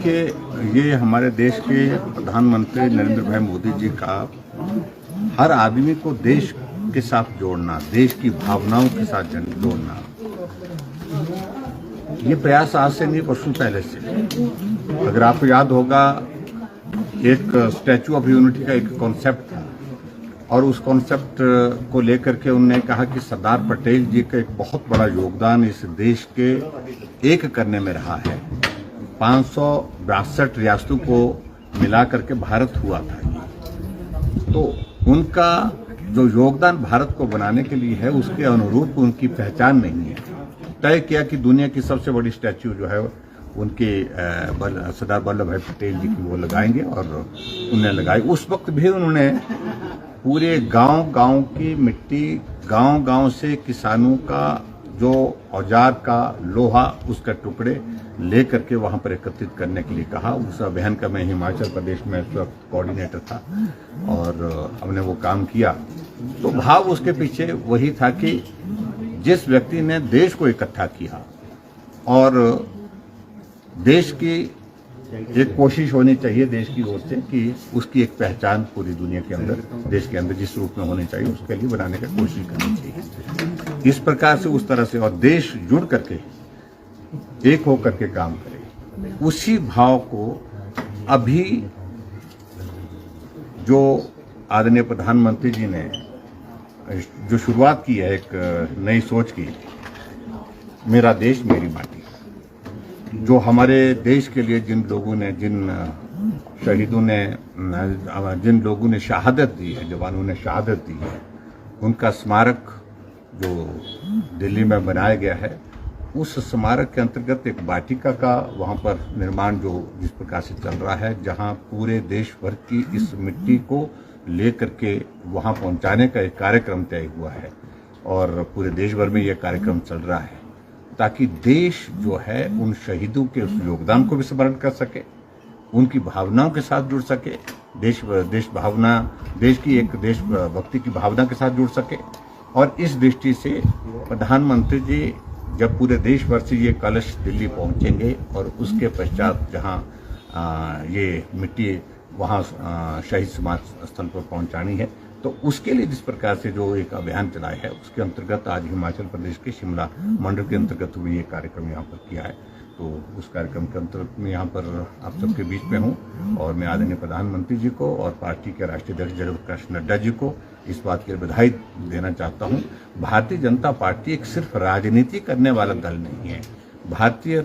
देखिए, ये हमारे देश के प्रधानमंत्री नरेंद्र भाई मोदी जी का हर आदमी को देश के साथ जोड़ना, देश की भावनाओं के साथ जोड़ना, ये प्रयास आज से नहीं, वर्षों पहले से। अगर आपको याद होगा, एक स्टैचू ऑफ यूनिटी का एक कॉन्सेप्ट था और उस कॉन्सेप्ट को लेकर के उन्होंने कहा कि सरदार पटेल जी का एक बहुत बड़ा योगदान इस देश के एक करने में रहा है। 562 रियासतों को मिला करके भारत हुआ था ये। तो उनका जो योगदान भारत को बनाने के लिए है, उसके अनुरूप उनकी पहचान नहीं है। तय किया कि दुनिया की सबसे बड़ी स्टैच्यू जो है उनके सरदार वल्लभ भाई पटेल जी की वो लगाएंगे, और उन्हें लगाई। उस वक्त भी उन्होंने पूरे गांव-गांव की मिट्टी, गांव-गांव से किसानों का जो औजार का लोहा, उसका टुकड़े लेकर के वहां पर एकत्रित करने के लिए कहा। उस अभियान का मैं हिमाचल प्रदेश में उस वक्त कोऑर्डिनेटर था और हमने वो काम किया। तो भाव उसके पीछे वही था कि जिस व्यक्ति ने देश को इकट्ठा किया और देश की एक कोशिश होनी चाहिए देश की ओर से कि उसकी एक पहचान पूरी दुनिया के अंदर, देश के अंदर जिस रूप में होनी चाहिए उसके लिए बनाने की कोशिश करनी चाहिए। इस प्रकार से, उस तरह से, और देश जुड़ करके एक होकर के काम करे, उसी भाव को अभी जो आदरणीय प्रधानमंत्री जी ने जो शुरुआत की है एक नई सोच की, मेरा देश मेरी माटी, जो हमारे देश के लिए जिन लोगों ने, जिन शहीदों ने, जिन लोगों ने शहादत दी है, जवानों ने शहादत दी है, उनका स्मारक जो दिल्ली में बनाया गया है, उस स्मारक के अंतर्गत एक वाटिका का वहाँ पर निर्माण जो जिस प्रकार से चल रहा है, जहाँ पूरे देश भर की इस मिट्टी को लेकर के वहाँ पहुँचाने का एक कार्यक्रम तय हुआ है और पूरे देश भर में यह कार्यक्रम चल रहा है, ताकि देश जो है उन शहीदों के उस योगदान को भी स्मरण कर सके, उनकी भावनाओं के साथ जुड़ सके, देश भावना, देश की एक देशभक्ति की भावना के साथ जुड़ सके। और इस दृष्टि से प्रधानमंत्री जी जब पूरे देश भर से ये कलश दिल्ली पहुंचेंगे और उसके पश्चात जहां ये मिट्टी वहां शहीद समाधि स्थल पर पहुंचानी है, तो उसके लिए जिस प्रकार से जो एक अभियान चलाया है, उसके अंतर्गत आज हिमाचल प्रदेश के शिमला मंडल के अंतर्गत भी ये कार्यक्रम यहाँ पर किया है। तो उस कार्यक्रम के अंतर्गत मैं यहाँ पर आप सबके बीच में हूँ और मैं आदरणीय प्रधानमंत्री जी को और पार्टी के राष्ट्रीय अध्यक्ष जगत प्रकाश नड्डा जी को इस बात की बधाई देना चाहता हूँ। भारतीय जनता पार्टी एक सिर्फ राजनीति करने वाला दल नहीं है। भारतीय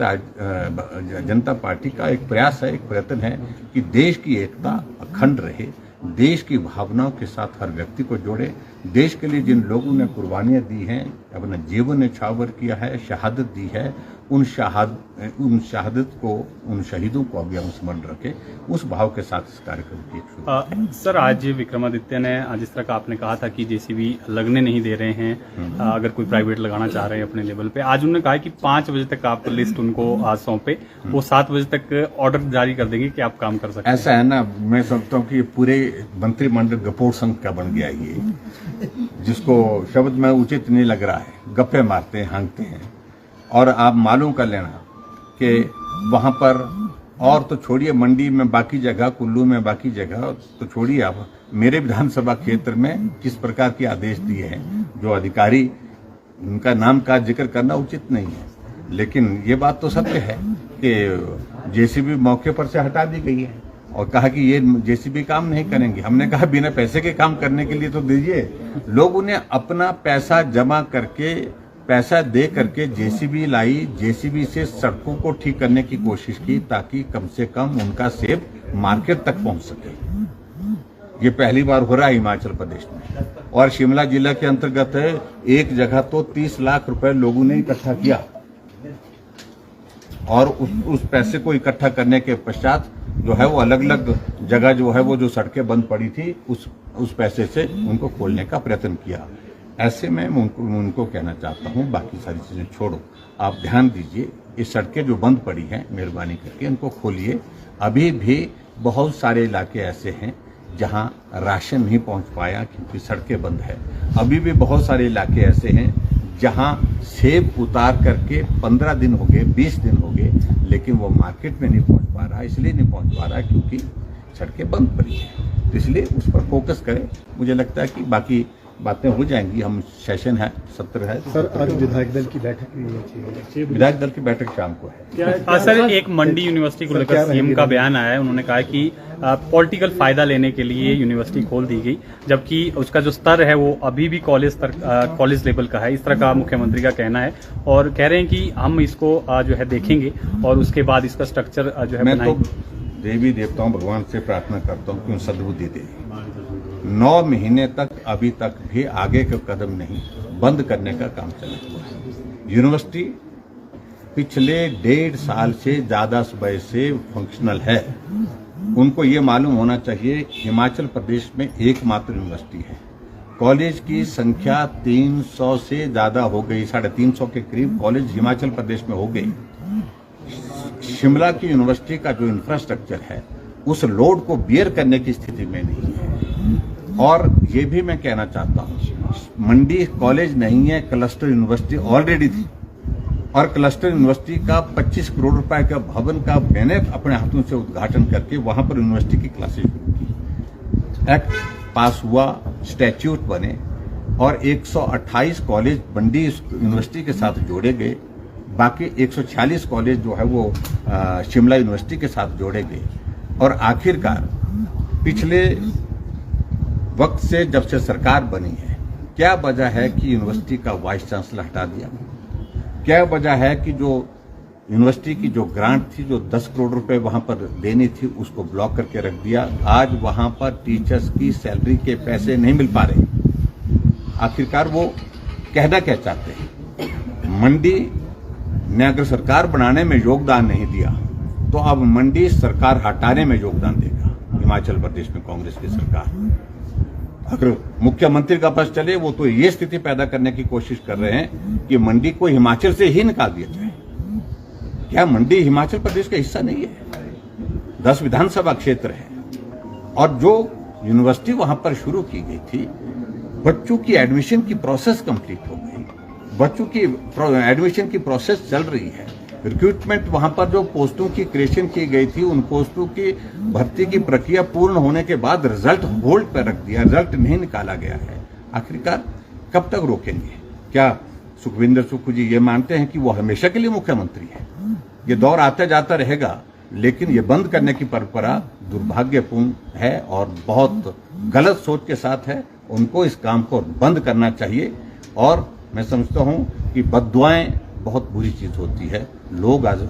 जनता पार्टी का एक प्रयास है, एक प्रयत्न है कि देश की एकता अखंड रहे, देश की भावनाओं के साथ हर व्यक्ति को जोड़े। देश के लिए जिन लोगों ने कुर्बानियां दी हैं, अपना जीवन न्यौछावर किया है, शहादत दी है, उन शहादत को, उन शहीदों को अभी हम स्मरण रखें, उस भाव के साथ इस कार्यक्रम की शुरुआत। सर, आज विक्रमादित्य ने, जिस तरह का आपने कहा था कि जेसीबी लगने नहीं दे रहे हैं, अगर कोई प्राइवेट लगाना चाह रहे हैं अपने लेवल पे, आज उन्होंने कहा कि 5 बजे तक आप लिस्ट उनको आज सौंपे, वो 7 बजे तक ऑर्डर जारी कर देंगे कि आप काम कर सकते हैं। ऐसा है ना, मैं समझता हूँ कि पूरे मंत्रिमंडल गपोड़ संघ का बन गया ये, जिसको शब्द में उचित नहीं लग रहा है, गप्पे मारते हैं, हाँकते हैं। और आप मालूम कर लेना कि वहाँ पर, और तो छोड़िए मंडी में बाकी जगह, कुल्लू में बाकी जगह तो छोड़िए, आप मेरे विधानसभा क्षेत्र में किस प्रकार के आदेश दिए हैं, जो अधिकारी, उनका नाम का जिक्र करना उचित नहीं है, लेकिन ये बात तो सत्य है कि जेसीबी मौके पर से हटा दी गई है और कहा कि ये जेसीबी काम नहीं करेंगे। हमने कहा बिना पैसे के काम करने के लिए तो दीजिए। लोगों ने अपना पैसा जमा करके, पैसा दे करके जेसीबी लाई, जेसीबी से सड़कों को ठीक करने की कोशिश की ताकि कम से कम उनका सेब मार्केट तक पहुंच सके। ये पहली बार हो रहा है हिमाचल प्रदेश में। और शिमला जिला के अंतर्गत है, एक जगह तो 30 लाख रुपए लोगों ने इकट्ठा किया और उस पैसे को इकट्ठा करने के पश्चात जो है वो अलग अलग जगह जो है वो जो सड़कें बंद पड़ी थी, उस पैसे से उनको खोलने का प्रयत्न किया। ऐसे में उनको कहना चाहता हूँ, बाकी सारी चीजें छोड़ो, आप ध्यान दीजिए, ये सड़कें जो बंद पड़ी हैं, मेहरबानी करके इनको खोलिए। अभी भी बहुत सारे इलाके ऐसे हैं जहाँ राशन नहीं पहुँच पाया क्योंकि सड़कें बंद है। अभी भी बहुत सारे इलाके ऐसे हैं जहां सेब उतार करके 15 दिन हो गए, 20 दिन हो गए, लेकिन वो मार्केट में नहीं पहुंच पा रहा। इसलिए नहीं पहुंच पा रहा क्योंकि सड़कें बंद पड़ी है। तो इसलिए उस पर फोकस करें। मुझे लगता है कि बाकी बातें हो जाएंगी। हम सेशन है, सत्र है। सर, आज विधायक दल की बैठक भी होनी चाहिए। विधायक दल की बैठक शाम को है। सर, एक मंडी यूनिवर्सिटी को लेकर सीएम का बयान आया है। उन्होंने कहा कि पॉलिटिकल फायदा लेने के लिए यूनिवर्सिटी खोल दी गई, जबकि उसका जो स्तर है वो अभी भी कॉलेज लेवल का है। इस तरह का मुख्यमंत्री का कहना है और कह रहे हैं कि हम इसको जो है देखेंगे और उसके बाद इसका स्ट्रक्चर जो है मैं तो देवी देवताओं भगवान से प्रार्थना करता हूँ कि उन सद्बुद्धि दे। 9 महीने तक अभी तक भी आगे का कदम नहीं, बंद करने का काम चला हुआ है। यूनिवर्सिटी पिछले 1.5 साल से ज्यादा समय से फंक्शनल है। उनको ये मालूम होना चाहिए हिमाचल प्रदेश में एकमात्र यूनिवर्सिटी है। कॉलेज की संख्या 300 से ज्यादा हो गई, 350 के करीब कॉलेज हिमाचल प्रदेश में हो गई। शिमला की यूनिवर्सिटी का जो इंफ्रास्ट्रक्चर है उस लोड को बियर करने की स्थिति में नहीं है। और ये भी मैं कहना चाहता हूं, मंडी कॉलेज नहीं है, क्लस्टर यूनिवर्सिटी ऑलरेडी थी और क्लस्टर यूनिवर्सिटी का 25 करोड़ रुपए का भवन का मैंने अपने हाथों से उद्घाटन करके वहां पर यूनिवर्सिटी की क्लासेज शुरू की। एक्ट पास हुआ, स्टैट्यूट बने और 128 कॉलेज मंडी यूनिवर्सिटी के साथ जोड़े गए। बाकी 146 कॉलेज जो है वो शिमला यूनिवर्सिटी के साथ जोड़े गए। और आखिरकार पिछले वक्त से जब से सरकार बनी है, क्या वजह है कि यूनिवर्सिटी का वाइस चांसलर हटा दिया? क्या वजह है कि जो यूनिवर्सिटी की जो ग्रांट थी, जो 10 करोड़ रुपए वहां पर देनी थी, उसको ब्लॉक करके रख दिया? आज वहां पर टीचर्स की सैलरी के पैसे नहीं मिल पा रहे। आखिरकार वो कहना क्या चाहते हैं? मंडी ने अगर सरकार बनाने में योगदान नहीं दिया तो अब मंडी सरकार हटाने में योगदान देगा। हिमाचल प्रदेश में कांग्रेस की सरकार, अगर मुख्यमंत्री का बस चले, वो तो ये स्थिति पैदा करने की कोशिश कर रहे हैं कि मंडी को हिमाचल से ही निकाल दिया जाए। क्या मंडी हिमाचल प्रदेश का हिस्सा नहीं है? 10 विधानसभा क्षेत्र है और जो यूनिवर्सिटी वहां पर शुरू की गई थी, बच्चों की एडमिशन की प्रोसेस कंप्लीट हो गई, बच्चों की एडमिशन की प्रोसेस चल रही है। रिक्रूटमेंट वहां पर जो पोस्टों की क्रिएशन की गई थी, उन पोस्टों की भर्ती की प्रक्रिया पूर्ण होने के बाद रिजल्ट होल्ड पर रख दिया, रिजल्ट नहीं निकाला गया है। आखिरकार कब तक रोकेंगे? क्या सुखविंदर सुक्खू जी ये मानते हैं कि वो हमेशा के लिए मुख्यमंत्री है? ये दौर आता जाता रहेगा, लेकिन ये बंद करने की परंपरा दुर्भाग्यपूर्ण है और बहुत गलत सोच के साथ है। उनको इस काम को बंद करना चाहिए। और मैं समझता हूं कि बद्दुआएं बहुत बुरी चीज होती है। लोग आज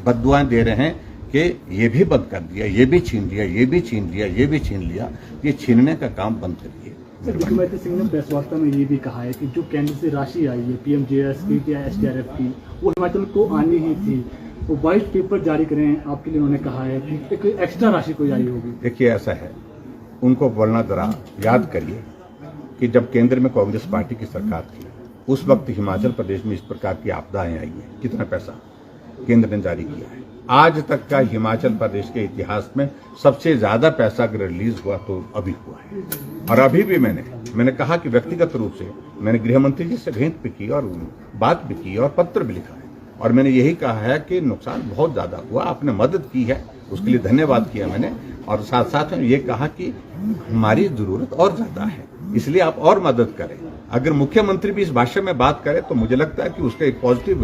बद्दुआएं दे रहे हैं कि ये भी बंद कर दिया, ये भी छीन लिया, ये भी छीन लिया, ये भी छीन लिया। ये छीनने का काम बंद करिए। विक्रमादित्य सिंह ने प्रेस वार्ता में ये भी कहा है कि जो केंद्र से राशि आई है पीएमजेएस की या एसडीआरएफ की, वो हिमाचल को आनी ही थी। वो वाइट पेपर जारी करें आपके लिए उन्होंने कहा है कि एक एक्स्ट्रा राशि कोई आई होगी। देखिए, ऐसा है, उनको बोलना जरा याद करिए कि जब केंद्र में कांग्रेस पार्टी की सरकार थी, उस वक्त हिमाचल प्रदेश में इस प्रकार की आपदाएं आई हैं। कितना पैसा केंद्र ने जारी किया है? आज तक का हिमाचल प्रदेश के इतिहास में सबसे ज्यादा पैसा अगर रिलीज हुआ तो अभी हुआ है। और अभी भी मैंने कहा कि व्यक्तिगत रूप से मैंने गृह मंत्री जी से भेंट भी की और बात भी की और पत्र भी लिखा है और मैंने यही कहा है कि नुकसान बहुत ज्यादा हुआ, आपने मदद की है, उसके लिए धन्यवाद किया मैंने। और साथ साथ में ये कहा कि हमारी जरूरत और ज्यादा है, इसलिए आप और मदद करें। अगर मुख्यमंत्री भी इस भाषा में बात करे तो मुझे लगता है कि उसका एक पॉजिटिव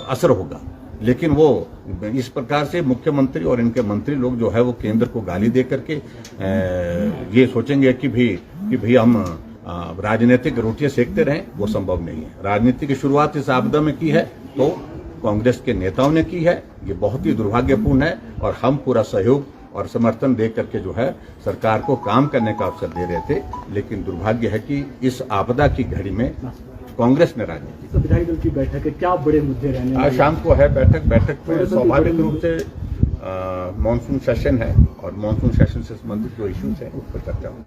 असर होगा। लेकिन वो इस प्रकार से मुख्यमंत्री और इनके मंत्री लोग जो है वो केंद्र को गाली दे करके ये सोचेंगे कि भी हम राजनीतिक रोटियां सेकते रहें, वो संभव नहीं है। राजनीति की शुरुआत इस आपदा में की है तो कांग्रेस के नेताओं ने की है। ये बहुत ही दुर्भाग्यपूर्ण है और हम पूरा सहयोग और समर्थन दे करके जो है सरकार को काम करने का अवसर दे रहे थे। लेकिन दुर्भाग्य है कि इस आपदा की घड़ी में कांग्रेस ने राजनीति। तो विधायक दल की बैठक है, क्या बड़े मुद्दे रहने वाले? आज शाम को है बैठक में स्वाभाविक रूप से मॉनसून सेशन है और मॉनसून सेशन से संबंधित जो इश्यूज है उस पर चर्चा होगी।